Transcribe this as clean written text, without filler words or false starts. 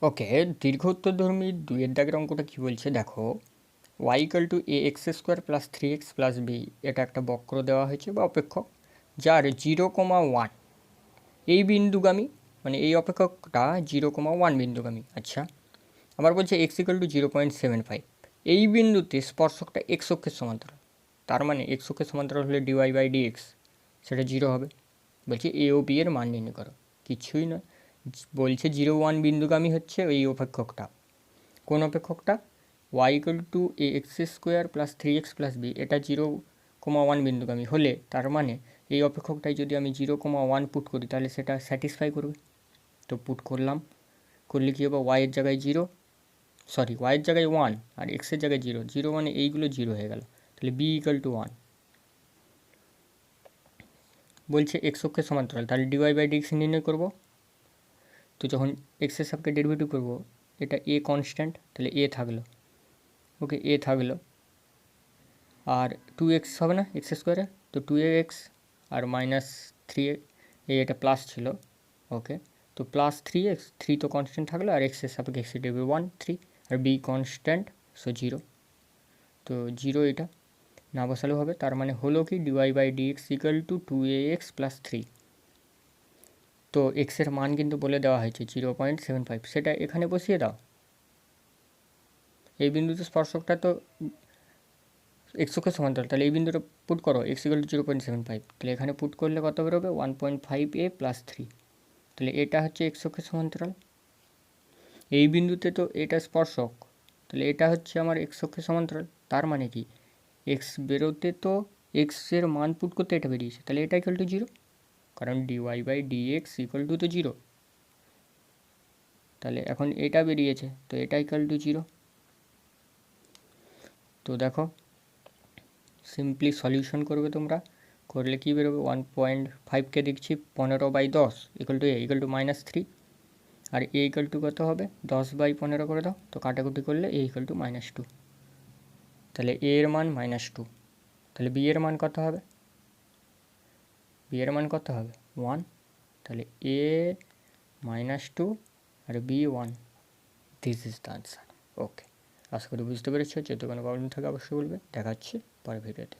ওকে, দীর্ঘ উত্তরধর্মী 2 এর দাগের অঙ্কটা কী বলছে দেখো। y equal to A x square plus 3x plus B, এটা একটা বক্র দেওয়া হয়েছে বা অপেক্ষক, যার 0,1 এই বিন্দুগামী, মানে এই অপেক্ষকটা 0,1 বিন্দুগামী। আচ্ছা, আবার বলছে x ইকুয়াল টু 0.75, এই বিন্দুতে স্পর্শকটা x অক্ষের সমান্তরাল। তার মানে x অক্ষের সমান্তরাল হলে dy বাই dx সেটা 0 হবে। বলছে এ ও বি এর মান নির্ণয় করো। কিছুই নয়, বলছে 0,1 বিন্দুগামী হচ্ছে এই অপেক্ষকটা। কোন অপেক্ষকটা? y equal to A x square plus 3x plus B, এটা 0,1 বিন্দুগামী হলে তার মানে এই অপেক্ষকটায় যদি আমি 0,1 পুট করি তাহলে সেটা স্যাটিসফাই করবে। তো পুট করলাম, করলে কী হবে, y এর জায়গায় 0, সরি y এর জায়গায় 1 আর x এর জায়গায় 0, 0 মানে এইগুলো 0 হয়ে গেল। তাহলে b ইকুয়াল টু 1। বলছে x অক্ষের সমান্তরাল, তাহলে dy বাই dx নির্ণয় করব। তো যখন x এর সাপেক্ষে ডেরিভেটিভ করব, এটা a কনস্ট্যান্ট, তাহলে a থাকলো, ওকে a থাকলো, আর 2x হবে না এক্স স্কোয়ারে, তো 2x আর মাইনাস 3 এটা প্লাস ছিল, ওকে। তো প্লাস 3x, 3 তো কনস্ট্যান্ট থাকলো, আর এক্সের সাপেক্ষে এক্সের ডেরিভেটিভ 1 3, আর b কনস্ট্যান্ট, সো 0। তো 0 এটা না বসালেও হবে। তার মানে হলো কি dy by dx equal to 2ax plus 3। তো এক্সের মান কিন্তু বলে দেওয়া হয়েছে 0.75, সেটা এখানে বসিয়ে দাও। এই বিন্দুতে স্পর্শকটা তো এক্স অক্ষের সমান্তরাল, তাহলে এই বিন্দুটা পুট করো x ইকুয়াল টু 0.75, তাহলে এখানে পুট করলে কত বেরোবে 1.5a প্লাস 3। তাহলে এটা হচ্ছে এক্স অক্ষের সমান্তরাল। এই বিন্দুতে তো এটা স্পর্শক, তাহলে এটা হচ্ছে আমার এক্স অক্ষের সমান্তরাল। তার মানে কি এক্স বেরোতে তো এক্সের মান পুট করতে এটা বেরিয়েছে, তাহলে এটা ইকুয়াল টু 0, কারণ dy by dx equal to তো 0। তাহলে এখন এটা বেরিয়েছে, তো এটা ইকুয়াল টু 0। তো দেখো, সিম্পলি সলিউশন করবে তোমরা, করলে কী বেরোবে, 1.5কে দেখছি 15/10 equal to a equal to -3, আর a ইকুয়াল টু কত হবে, 10/15 করে দাও, তো কাটাকুটি করলে a ইকুয়াল টু -2। তাহলে a এর মান -2। তাহলে b এর মান কত হবে, b এর মান কত হবে 1, তাহলে a -2 আর b 1, this is the answer. Okay, আশা করি বুঝতে পেরেছো। যদি কোনো প্রবলেম থাকে অবশ্যই বলবে। দেখা হচ্ছে পরের ভিডিওতে।